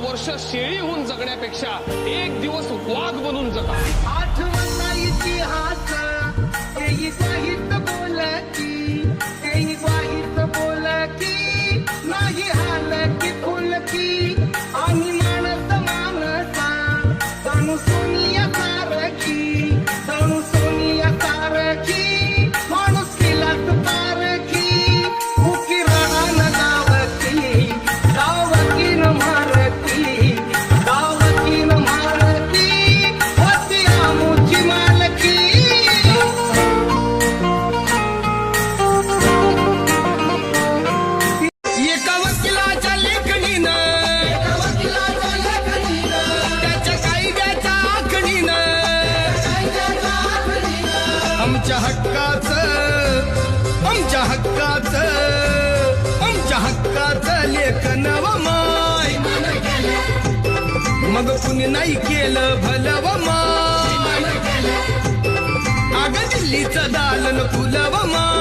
वर्ष शेळी होऊन जगण्यापेक्षा एक दिवस वाघ बनून जगा. आठवता इतिहास तेही साहित्य बोलकी, तेही साहित्य बोलकी, नाही हालकी फुलकी आणि माणस माणसा जाणू सोनिया सारखी, जाणू सोनिया सारखी माणूस केलाच पारखी. उकी राहण गावकी, गावकी न मारती, गावकी न मारती होती आमुची मालकी. एका वकिलाच्या लेखणीनं, त्याच्या कायद्याच्या आखणीनं आमच्या हक्काचं, आमच्या हक्काचं, आमच्या हक्काचं लेखन व माय. मग कुणी नाही केलं भलं व माय. अगं दिल्लीचं दालन फुलं व माय.